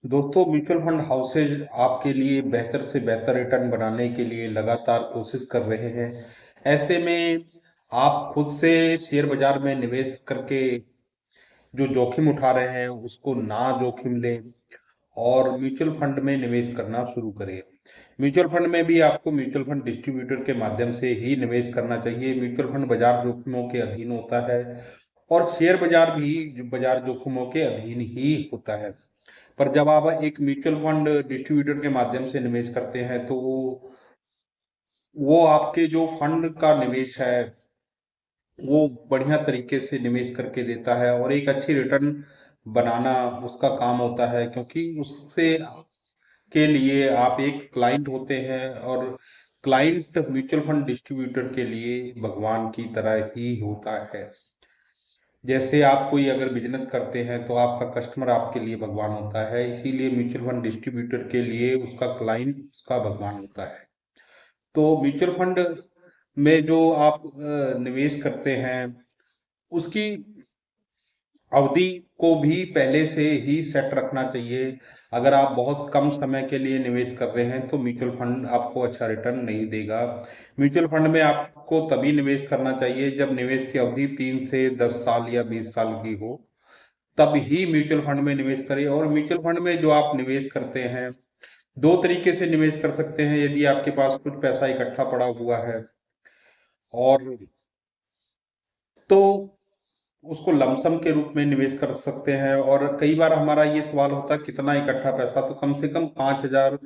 दोस्तों, mutual fund houses आपके लिए बेहतर से बेहतर रिटर्न बनाने के लिए लगातार कोशिश कर रहे हैं। ऐसे में आप खुद से शेयर बाजार में निवेश करके जो जोखिम उठा रहे हैं उसको ना जोखिम लें और म्यूचुअल फंड में निवेश करना शुरू करें। म्यूचुअल फंड में भी आपको म्यूचुअल फंड डिस्ट्रीब्यूटर के माध्यम से ही निवेश करना चाहिए। म्यूचुअल फंड बाजार जोखिमों के अधीन होता है और शेयर बाजार भी बाजार जोखिमों के अधीन ही होता है। पर जब आप एक म्यूचुअल फंड डिस्ट्रीब्यूटर के माध्यम से निवेश करते हैं तो वो आपके जो फंड का निवेश है वो बढ़िया तरीके से निवेश करके देता है और एक अच्छी रिटर्न बनाना उसका काम होता है, क्योंकि उससे के लिए आप एक क्लाइंट होते हैं और क्लाइंट म्यूचुअल फंड डिस्ट्रीब्यूटर के लिए भगवान की तरह ही होता है। जैसे आप कोई अगर बिजनेस करते हैं तो आपका कस्टमर आपके लिए भगवान होता है, इसीलिए म्यूचुअल फंड डिस्ट्रीब्यूटर के लिए उसका क्लाइंट उसका भगवान होता है। तो म्यूचुअल फंड में जो आप निवेश करते हैं उसकी अवधि को भी पहले से ही सेट रखना चाहिए। अगर आप बहुत कम समय के लिए निवेश कर रहे हैं तो म्यूचुअल फंड आपको अच्छा रिटर्न नहीं देगा। म्यूचुअल फंड में आपको तभी निवेश करना चाहिए जब निवेश की अवधि 3 से 10 साल या 20 साल की हो, तब ही म्यूचुअल फंड में निवेश करें। और म्यूचुअल फंड में जो आप निवेश करते हैं, दो तरीके से निवेश कर सकते हैं। यदि आपके पास कुछ पैसा इकट्ठा पड़ा हुआ है और तो उसको लमसम के रूप में निवेश कर सकते हैं। और कई बार हमारा ये सवाल होता है कितना इकट्ठा पैसा, तो कम से कम 5,000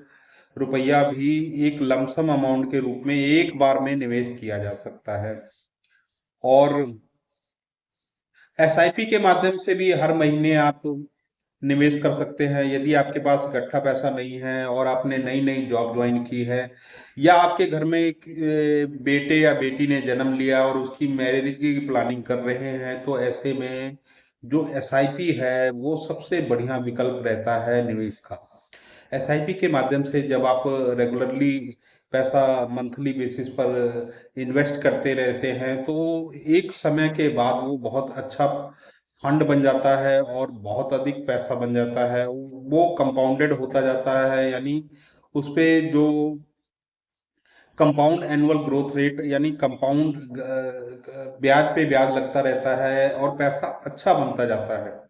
रुपया भी एक लमसम अमाउंट के रूप में एक बार में निवेश किया जा सकता है। और एसआईपी के माध्यम से भी हर महीने आप निवेश कर सकते हैं। यदि आपके पास इकट्ठा पैसा नहीं है और आपने नई नई जॉब ज्वाइन की है या आपके घर में एक बेटे या बेटी ने जन्म लिया और उसकी मैरिज की प्लानिंग कर रहे हैं, तो ऐसे में जो एसआईपी है वो सबसे बढ़िया विकल्प रहता है निवेश का। एसआईपी के माध्यम से जब आप रेगुलरली पैसा मंथली बेसिस पर इन्वेस्ट करते रहते हैं तो एक समय के बाद वो बहुत अच्छा फंड बन जाता है और बहुत अधिक पैसा बन जाता है। वो कंपाउंडेड होता जाता है, यानी उस पे जो कंपाउंड एनुअल ग्रोथ रेट यानी कंपाउंड ब्याज पे ब्याज लगता रहता है और पैसा अच्छा बनता जाता है।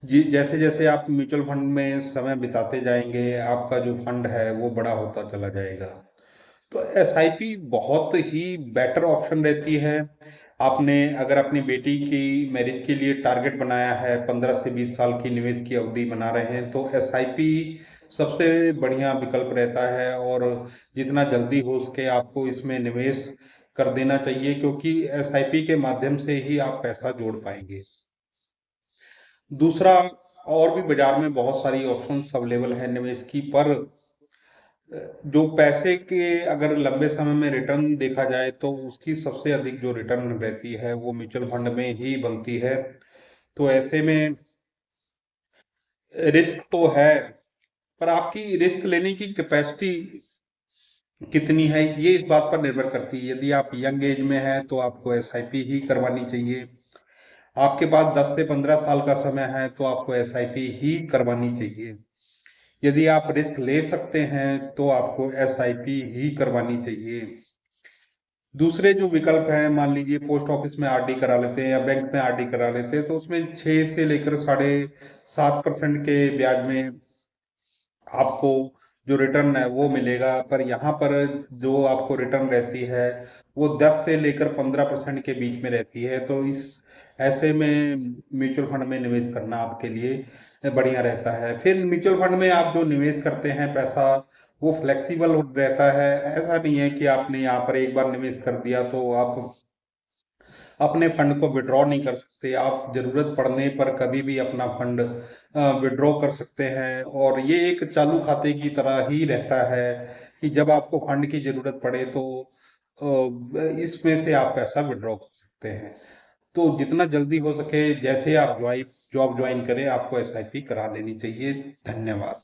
जी, जैसे जैसे आप म्यूचुअल फंड में समय बिताते जाएंगे आपका जो फंड है वो बड़ा होता चला जाएगा। तो एसआईपी बहुत ही बेटर ऑप्शन रहती है। आपने अगर अपनी बेटी की मैरिज के लिए टारगेट बनाया है, 15 से 20 साल की निवेश की अवधि बना रहे हैं, तो एसआईपी सबसे बढ़िया विकल्प रहता है। और जितना जल्दी हो सके आपको इसमें निवेश कर देना चाहिए, क्योंकि एसआईपी के माध्यम से ही आप पैसा जोड़ पाएंगे। दूसरा, और भी बाजार में बहुत सारी ऑप्शंस अवेलेबल है निवेश की, पर जो पैसे के अगर लंबे समय में रिटर्न देखा जाए तो उसकी सबसे अधिक जो रिटर्न रहती है वो म्यूचुअल फंड में ही बनती है। तो ऐसे में रिस्क तो है, पर आपकी रिस्क लेने की कैपेसिटी कितनी है ये इस बात पर निर्भर करती है। यदि आप यंग एज में हैं तो आपको एसआईपी ही करवानी चाहिए। आपके पास 10 से 15 साल का समय है तो आपको एसआईपी ही करवानी चाहिए। यदि आप रिस्क ले सकते हैं तो आपको एसआईपी ही करवानी चाहिए। दूसरे जो विकल्प हैं, मान लीजिए पोस्ट ऑफिस में आरडी करा लेते हैं या बैंक में आरडी करा लेते हैं, तो उसमें 6 से लेकर 7.5% के ब्याज में आपको जो रिटर्न है वो मिलेगा। पर यहाँ पर जो आपको रिटर्न रहती है वो 10 से लेकर 15% के बीच में रहती है। तो इस ऐसे में म्यूचुअल फंड में निवेश करना आपके लिए बढ़िया रहता है। फिर म्यूचुअल फंड में आप जो निवेश करते हैं पैसा वो फ्लेक्सिबल रहता है। ऐसा नहीं है कि आपने यहाँ पर एक बार निवेश कर दिया तो आप अपने फंड को विड्रॉ नहीं कर सकते। आप जरूरत पड़ने पर कभी भी अपना फंड विड्रॉ कर सकते हैं और ये एक चालू खाते की तरह ही रहता है कि जब आपको फंड की जरूरत पड़े तो इसमें से आप पैसा विड्रॉ कर सकते हैं। तो जितना जल्दी हो सके जैसे आप जॉब ज्वाइन करें आपको एसआईपी करा लेनी चाहिए। धन्यवाद।